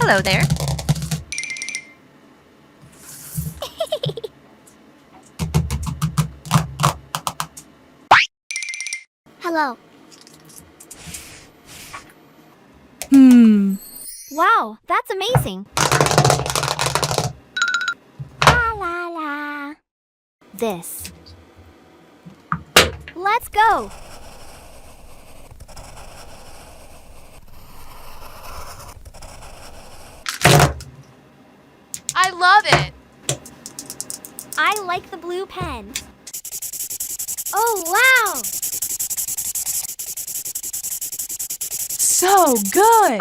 Hello there. Hello. Wow, that's amazing. La la la. This. Let's go. I love it. I like the blue pen. Oh, wow. So good.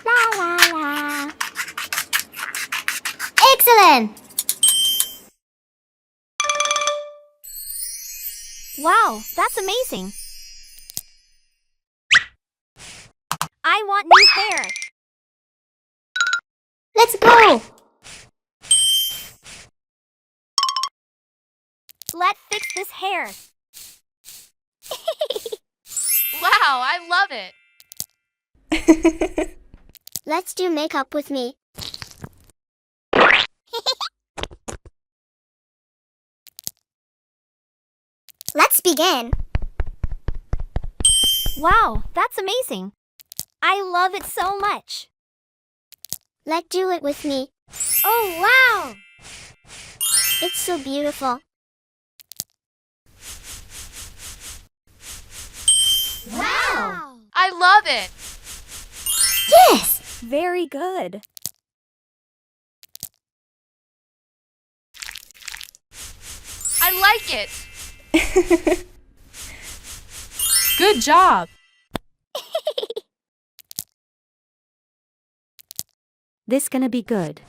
La la la. Excellent. Wow, that's amazing. I want new hair. Let's go. Let's fix this hair. Wow, I love it. Let's do makeup with me. Let's begin. Wow, that's amazing. I love it so much. Let's do it with me. Oh, wow. It's so beautiful. Wow. I love it. Yes. Very good. I like it. Good job. This gonna be good.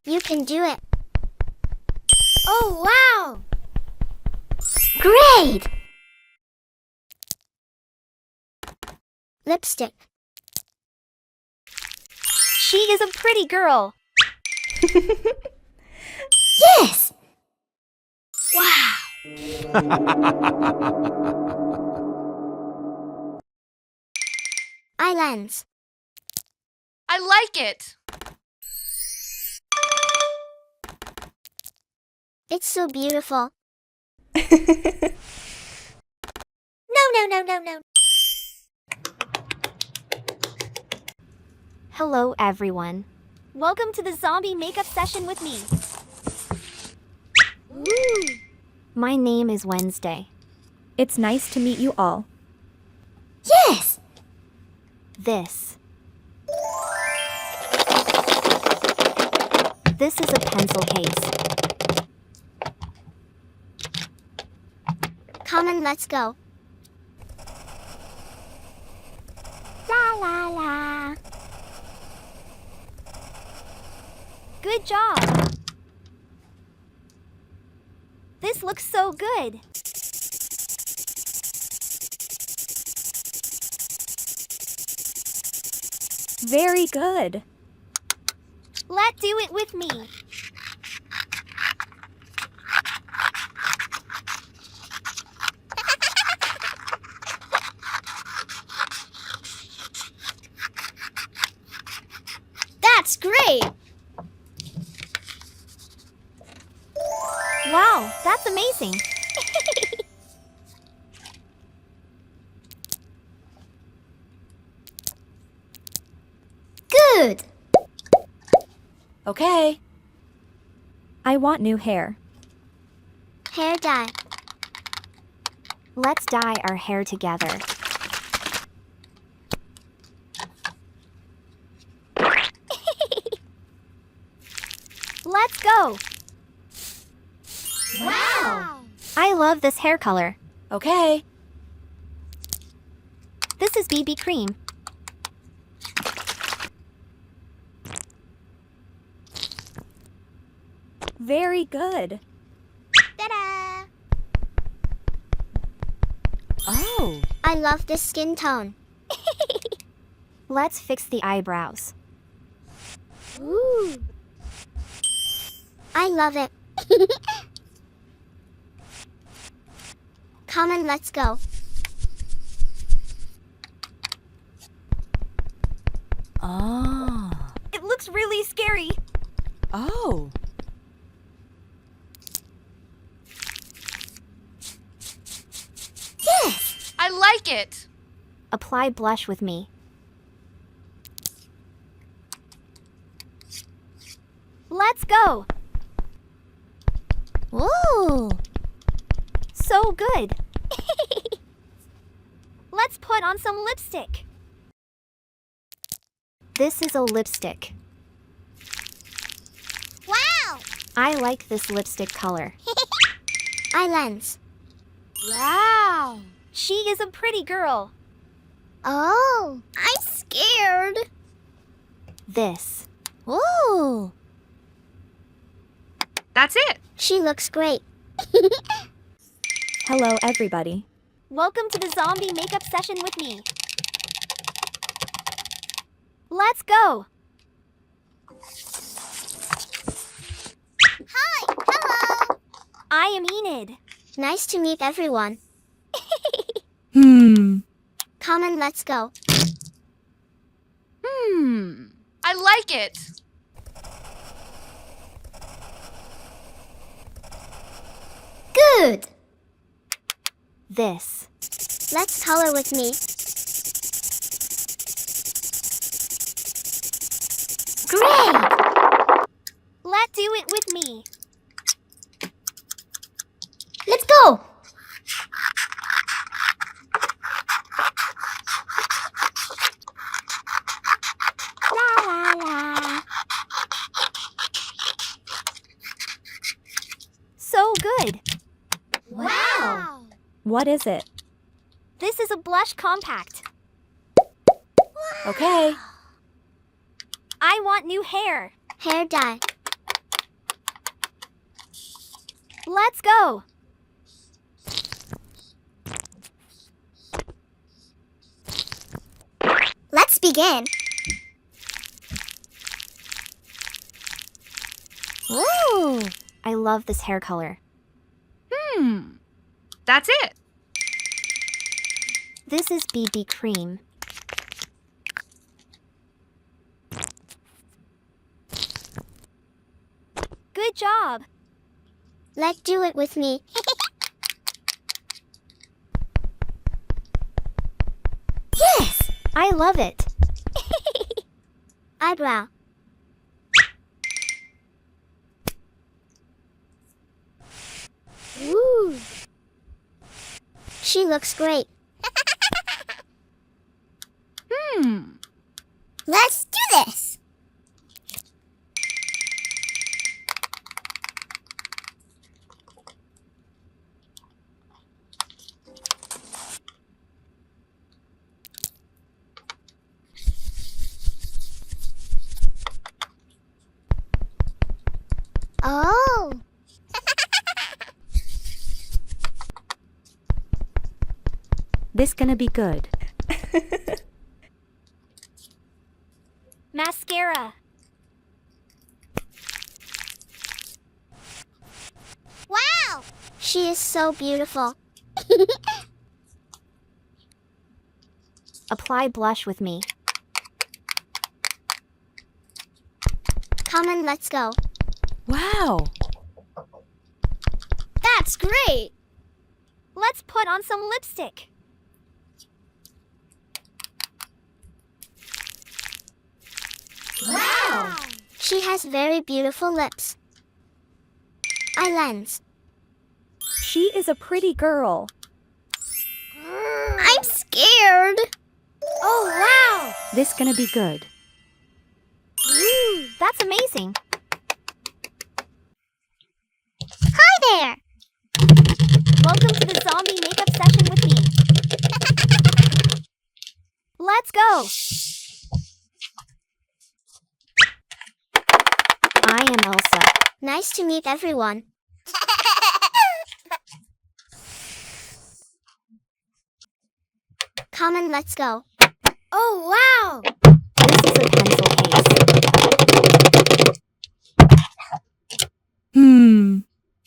You can do it. Oh, wow. Great. Lipstick. She is a pretty girl. Yes. Wow. Eyelens. I like it. It's so beautiful. No. Hello, everyone. Welcome to the zombie makeup session with me. My name is Wednesday. It's nice to meet you all. Yes. This is a pencil case. Come on, let's go. La la la. Good job. This looks so good. Very good. Let's do it with me. That's great. Wow, that's amazing. Good. Okay. I want new hair. Hair dye. Let's dye our hair together. Let's go. Wow. I love this hair color. Okay. This is BB cream. Very good. Ta-da. Oh. I love this skin tone. Let's fix the eyebrows. Ooh. I love it. Come on, let's go. Ah. It looks really scary. Oh. Yes. I like it. Apply blush with me. Let's go. Ooh. So good. Let's put on some lipstick. This is a lipstick. Wow. I like this lipstick color. Eyelens. Wow. She is a pretty girl. Oh, I'm scared. This. Ooh. That's it. She looks great. Hello, everybody. Welcome to the zombie makeup session with me. Let's go. Hi. Hello. I am Enid. Nice to meet everyone. Come and let's go. I like it. Good. This. Let's color with me. Great. Let's do it with me. Let's go. La la la. So good. Wow. What is it? This is a blush compact. Okay. I want new hair. Hair dye. Let's go. Let's begin. Ooh. I love this hair color. That's it. This is BB cream. Good job. Let's do it with me. Yes. I love it. Eyebrow. Ooh. She looks great. Let's do this. Oh. This gonna be good. Mascara. Wow. She is so beautiful. Apply blush with me. Come and let's go. Wow. That's great. Let's put on some lipstick. Wow. She has very beautiful lips. Eyelens. She is a pretty girl. I'm scared. Oh, wow. This gonna be good. Ooh. That's amazing. Hi there. Welcome to the zombie makeup session with me. Let's go. I am Elsa. Nice to meet everyone. Come and let's go. Oh, wow. This is a pencil case.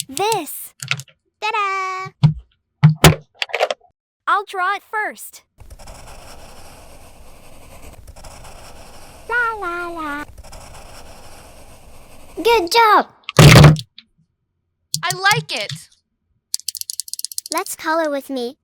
This. Ta-da. I'll draw it first. La la la. Good job. I like it. Let's color with me.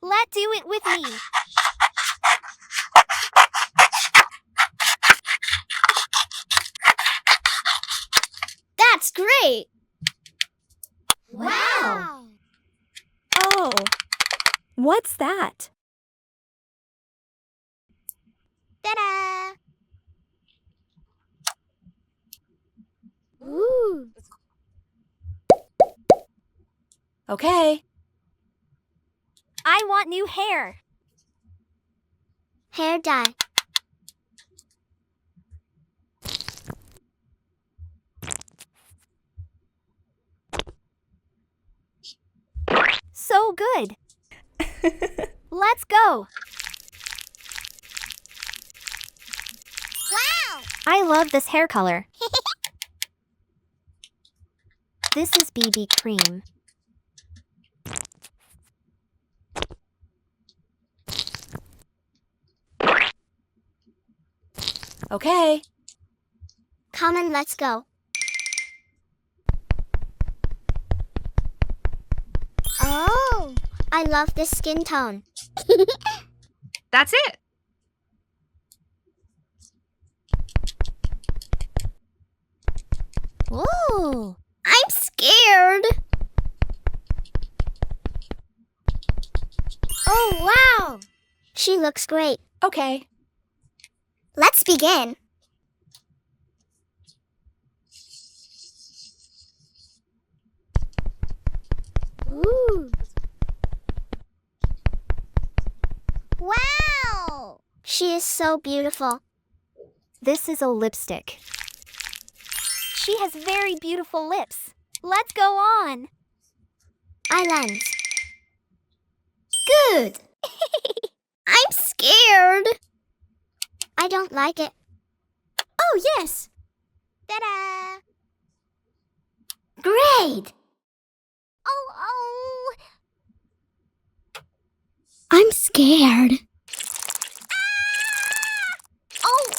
Let's do it with me. That's great. Wow. Oh, what's that? Ta-da! Ooh. Okay. I want new hair. Hair dye. So good. Let's go. Wow! I love this hair color. This is BB cream. Okay. Come on, let's go. Oh, I love this skin tone. That's it. Whoa, I'm scared. Oh, wow. She looks great. Okay. Let's begin. Ooh. Wow! She is so beautiful. This is a lipstick. She has very beautiful lips. Let's go on. Eyelens. Good. I'm scared. I don't like it. Oh, yes. Ta-da! Great. Oh. I'm scared. Ah! Oh.